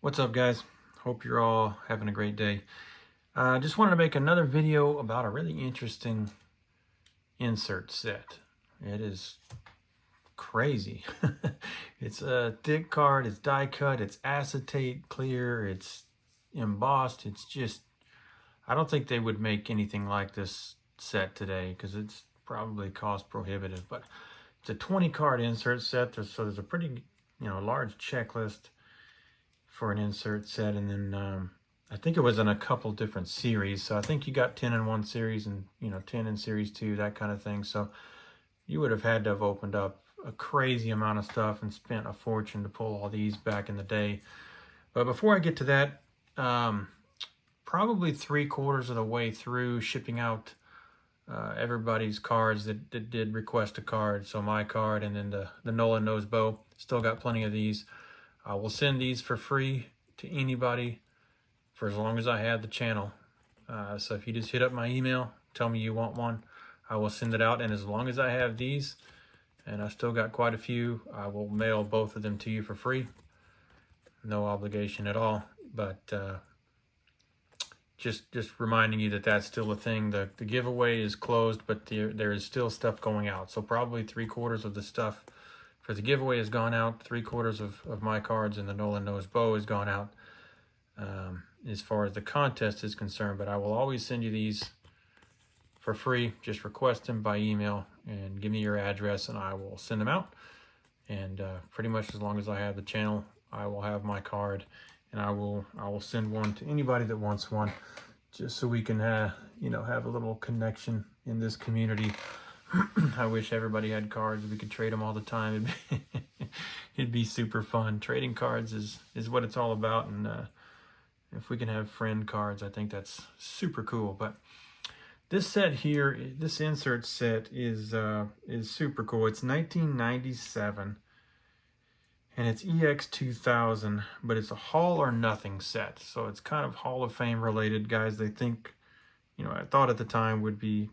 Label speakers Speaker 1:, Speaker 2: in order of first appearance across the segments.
Speaker 1: What's up, guys? Hope you're all having a great day. Just wanted to make another video about a really interesting insert set. It is crazy. It's a thick card, it's die cut, it's acetate clear, it's embossed. It's just, I don't think they would make anything like this set today because it's probably cost prohibitive. But it's a 20 card insert set, so there's a pretty large checklist for an insert set, and then I think it was in a couple different series. So I think you got 10 in one series and 10 in series 2, that kind of thing. So you would have had to have opened up a crazy amount of stuff and spent a fortune to pull all these back in the day. But before I get to that, probably 3/4 of the way through shipping out everybody's cards that did request a card. So my card and then the Nolan Nose Bow. Still got plenty of these. I will send these for free to anybody for as long as I have the channel. So if you just hit up my email, tell me you want one, I will send it out. And as long as I have these, and I still got quite a few, I will mail both of them to you for free. No obligation at all. But just reminding you that that's still a thing. The giveaway is closed, but there is still stuff going out. So probably 3/4 of the stuff for the giveaway has gone out. 3/4 of my cards and the Nolan Nose Bow has gone out as far as the contest is concerned. But I will always send you these for free. Just request them by email and give me your address and I will send them out. And pretty much as long as I have the channel, I will have my card, and I will send one to anybody that wants one, just so we can have a little connection in this community. I wish everybody had cards. We could trade them all the time. It'd be super fun. Trading cards is what it's all about. And if we can have friend cards, I think that's super cool. But this set here, this insert set is super cool. It's 1997, and it's EX2000, but it's a Hall or Nothing set. So it's kind of Hall of Fame related. Guys they think, I thought at the time would be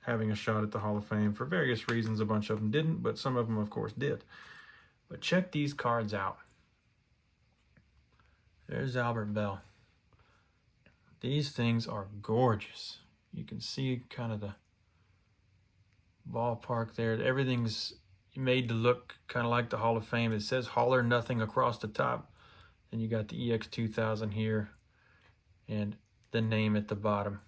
Speaker 1: having a shot at the Hall of Fame for various reasons. A bunch of them didn't, but some of them, of course, did. But check these cards out. There's Albert Belle. These things are gorgeous. You can see kind of the ballpark there. Everything's made to look kind of like the Hall of Fame. It says Hall or Nothing across the top. Then you got the EX2000 here and the name at the bottom.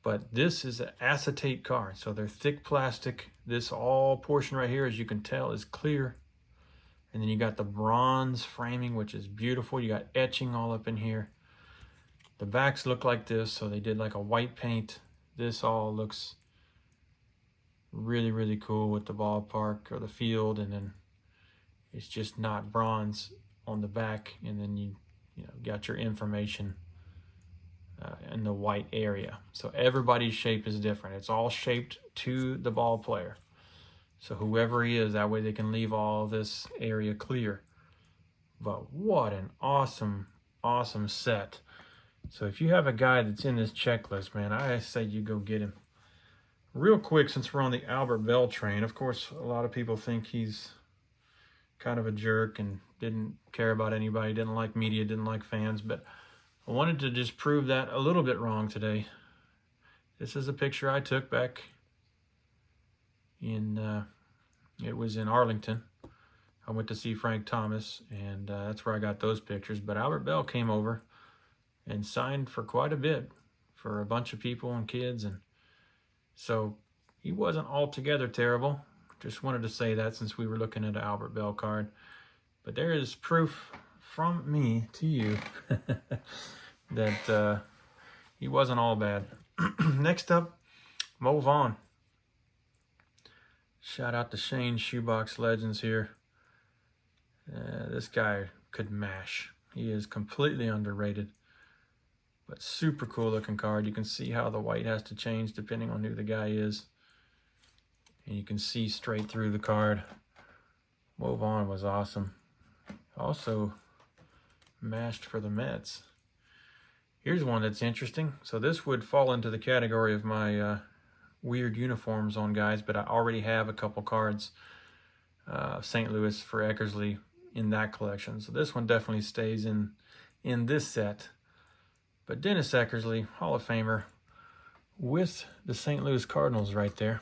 Speaker 1: But this is an acetate card, so they're thick plastic. This all portion right here, as you can tell, is clear. And then you got the bronze framing, which is beautiful. You got etching all up in here. The backs look like this, so they did like a white paint. This all looks really, really cool with the ballpark or the field, and then it's just not bronze on the back. And then you got your information in the white area. So everybody's shape is different. It's all shaped to the ball player. So whoever he is, that way they can leave all this area clear. But what an awesome, awesome set. So if you have a guy that's in this checklist, man, I say you go get him. Real quick, since we're on the Albert Belle train, of course, a lot of people think he's kind of a jerk and didn't care about anybody, didn't like media, didn't like fans, but I wanted to just prove that a little bit wrong today. This is a picture I took back in, it was in Arlington. I went to see Frank Thomas, and that's where I got those pictures. But Albert Belle came over and signed for quite a bit for a bunch of people and kids. And so he wasn't altogether terrible. Just wanted to say that since we were looking at an Albert Belle card. But there is proof from me to you that he wasn't all bad. Next up, Mo Vaughn. Shout out to Shane Shoebox Legends here. This guy could mash. He is completely underrated, but super cool looking card. You can see how the white has to change depending on who the guy is, and you can see straight through the card. Mo Vaughn was awesome. Also mashed for the Mets. Here's one that's interesting. So this would fall into the category of my weird uniforms on guys, but I already have a couple cards. St. Louis for Eckersley in that collection. So this one definitely stays in this set. But Dennis Eckersley, Hall of Famer, with the St. Louis Cardinals right there,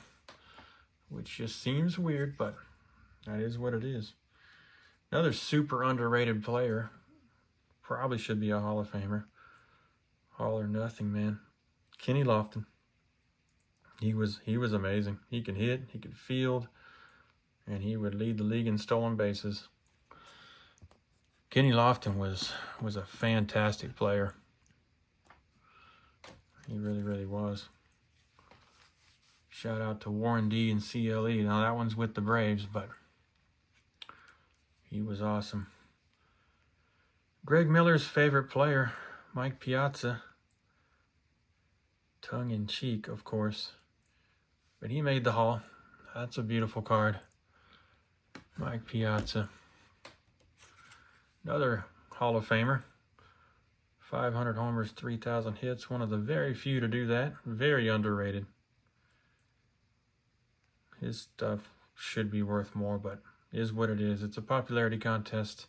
Speaker 1: which just seems weird, but that is what it is. Another super underrated player, probably should be a Hall of Famer. All or nothing, man. Kenny Lofton. He was amazing. He could hit, he could field, and he would lead the league in stolen bases. Kenny Lofton was a fantastic player. He really, really was. Shout out to Warren D and CLE. Now that one's with the Braves, but he was awesome. Greg Miller's favorite player, Mike Piazza. Tongue in cheek, of course. But he made the Hall. That's a beautiful card. Mike Piazza. Another Hall of Famer. 500 homers, 3,000 hits. One of the very few to do that. Very underrated. His stuff should be worth more, but is what it is. It's a popularity contest,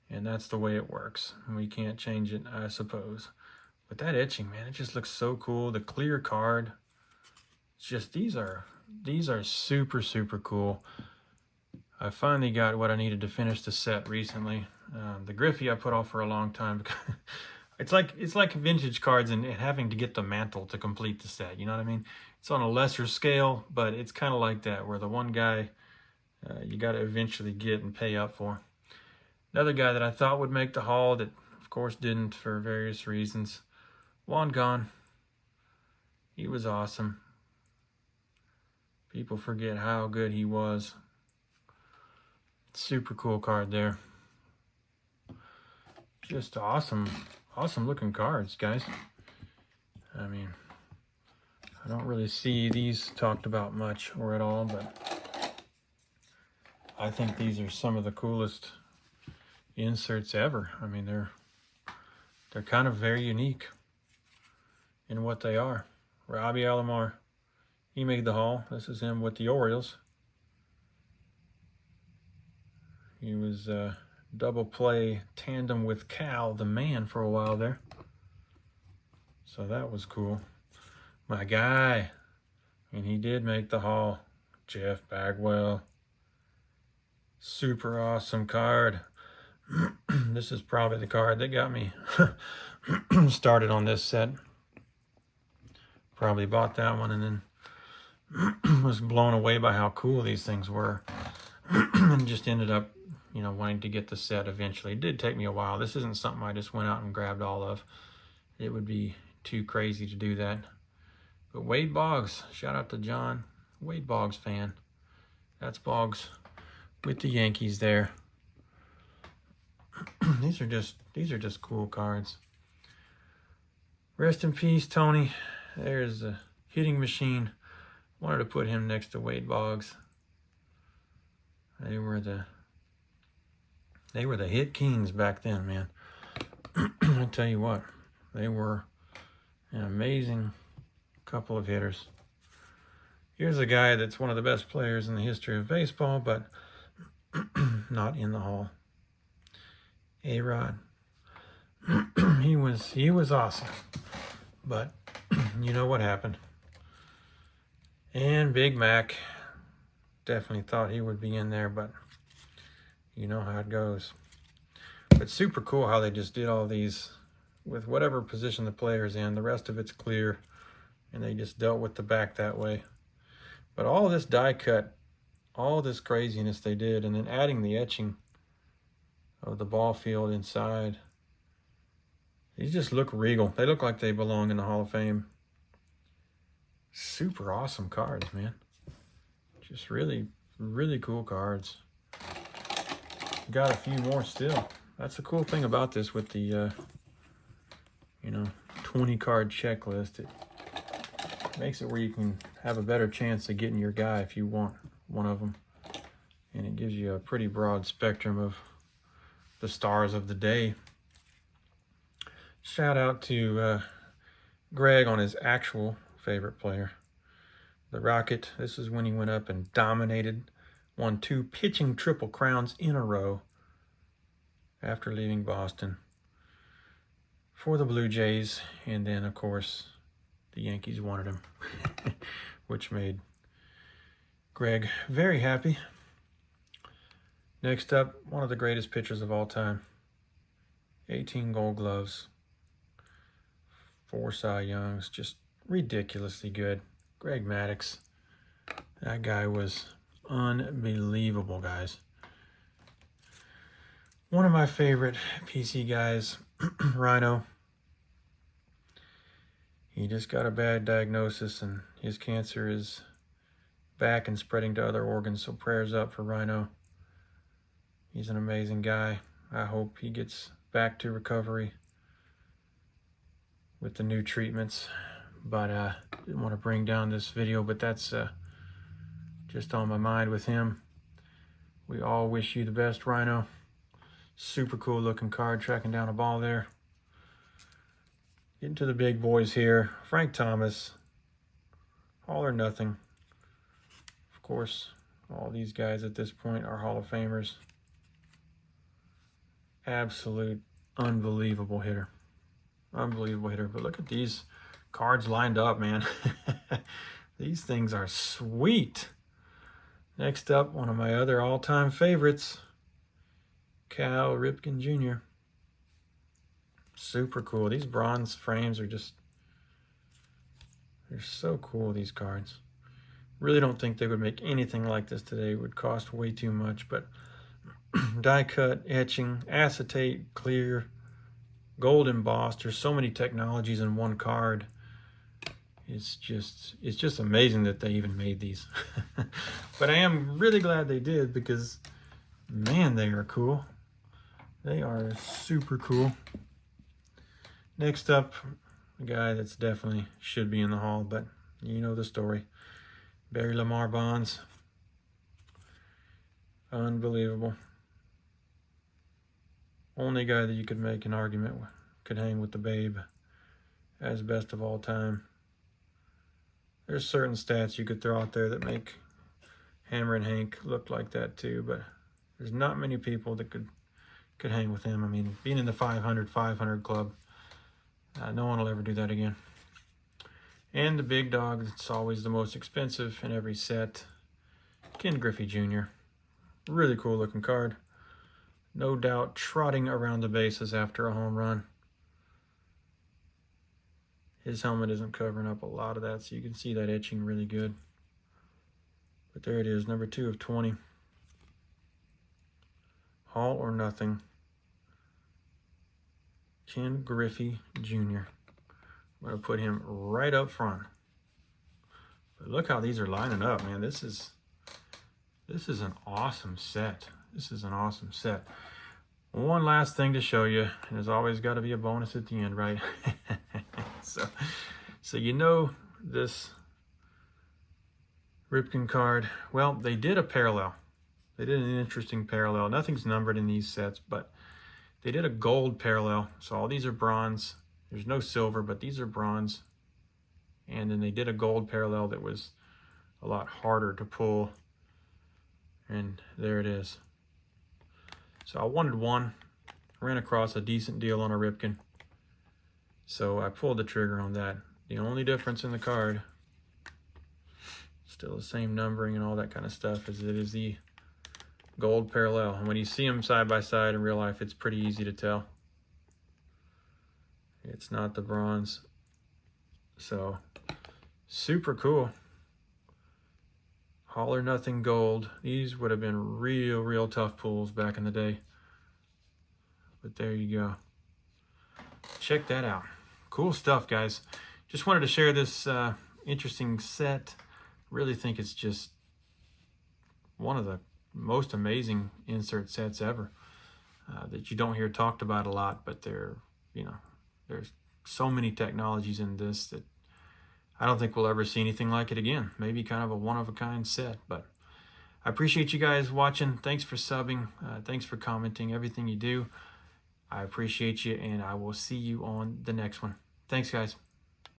Speaker 1: and that's the way it works. We can't change it, I suppose. But that etching, man, it just looks so cool. The clear card. It's just, these are super, super cool. I finally got what I needed to finish the set recently. The Griffey I put off for a long time. It's like vintage cards and having to get the mantle to complete the set. You know what I mean? It's on a lesser scale, but it's kind of like that, where the one guy you got to eventually get and pay up for. Another guy that I thought would make the Hall that, of course, didn't for various reasons. Juan Gone. He was awesome. People forget how good he was. Super cool card there. Just awesome looking cards, guys. I mean, I don't really see these talked about much or at all, but I think these are some of the coolest inserts ever. I mean, they're kind of very unique in what they are. Robbie Alomar, he made the Hall. This is him with the Orioles. He was double play tandem with Cal, the man, for a while there. So that was cool. My guy, and he did make the Hall, Jeff Bagwell. Super awesome card. This is probably the card that got me started on this set. Probably bought that one and then was blown away by how cool these things were. And just ended up, you know, wanting to get the set eventually. It did take me a while. This isn't something I just went out and grabbed all of. It would be too crazy to do that. But Wade Boggs, shout out to John, Wade Boggs fan. That's Boggs with the Yankees there. These are just cool cards. Rest in peace, Tony. There's a hitting machine. Wanted to put him next to Wade Boggs. They were the hit kings back then, man. I tell you what, they were an amazing couple of hitters. Here's a guy that's one of the best players in the history of baseball, but not in the Hall. A-Rod. He was awesome, but you know what happened. And Big Mac, definitely thought he would be in there, but you know how it goes. But super cool how they just did all these with whatever position the player's in. The rest of it's clear, and they just dealt with the back that way. But all this die cut, all this craziness they did, and then adding the etching of the ball field inside. These just look regal. They look like they belong in the Hall of Fame. Super awesome cards, man. Just really, really cool cards. Got a few more still. That's the cool thing about this with the, 20 card checklist. It makes it where you can have a better chance of getting your guy if you want one of them. And it gives you a pretty broad spectrum of the stars of the day. Shout out to Greg on his actual favorite player, the Rocket. This is when he went up and dominated won 2 pitching triple crowns in a row after leaving Boston for the Blue Jays. And then, of course, the Yankees wanted him, which made Greg very happy. Next up, one of the greatest pitchers of all time. 18 Gold Gloves, 4 Cy Youngs, just ridiculously good. Greg Maddux. That guy was unbelievable, guys. One of my favorite PC guys, Rhino. He just got a bad diagnosis and his cancer is back and spreading to other organs, so prayers up for Rhino. He's an amazing guy. I hope he gets back to recovery with the new treatments. But didn't want to bring down this video, but that's just on my mind with him. We all wish you the best, Rhino. Super cool looking card, tracking down a ball there. Getting to the big boys here. Frank Thomas, All or Nothing. Of course, all these guys at this point are Hall of Famers. Absolute unbelievable hitter. Unbelievable hitter. But look at these cards lined up, man. These things are sweet. Next up, one of my other all-time favorites, Cal Ripken Jr. Super cool. These bronze frames are just, they're so cool, these cards. Really don't think they would make anything like this today. It would cost way too much, but die cut, etching, acetate, clear, gold embossed. There's so many technologies in one card. It's just amazing that they even made these. But I am really glad they did because, man, they are cool. They are super cool. Next up, a guy that's definitely should be in the Hall, but you know the story. Barry Lamar Bonds. Unbelievable. Only guy that you could make an argument with, could hang with the Babe as best of all time. There's certain stats you could throw out there that make Hammer and Hank look like that too, but there's not many people that could hang with him. I mean, being in the 500 club, no one will ever do that again. And the big dog that's always the most expensive in every set, Ken Griffey Jr. Really cool looking card. No doubt trotting around the bases after a home run. His helmet isn't covering up a lot of that, so you can see that etching really good. But there it is, number 2 of 20. All or Nothing. Ken Griffey Jr. I'm going to put him right up front. But look how these are lining up, man. This is an awesome set. This is an awesome set. One last thing to show you, and there's always got to be a bonus at the end, right? So you know this Ripken card. Well, they did a parallel. They did an interesting parallel. Nothing's numbered in these sets, but they did a gold parallel. So all these are bronze. There's no silver, but these are bronze. And then they did a gold parallel that was a lot harder to pull. And there it is. So I wanted one. I ran across a decent deal on a Ripken. So I pulled the trigger on that. The only difference in the card, still the same numbering and all that kind of stuff, is it is the gold parallel. And when you see them side by side in real life, it's pretty easy to tell. It's not the bronze. So super cool. All or Nothing gold. These would have been real tough pulls back in the day. But there you go. Check that out. Cool stuff, guys. Just wanted to share this interesting set. Really think it's just one of the most amazing insert sets ever that you don't hear talked about a lot, but there's so many technologies in this that I don't think we'll ever see anything like it again. Maybe kind of a one-of-a-kind set, but I appreciate you guys watching. Thanks for subbing. Thanks for commenting, everything you do. I appreciate you, and I will see you on the next one. Thanks, guys.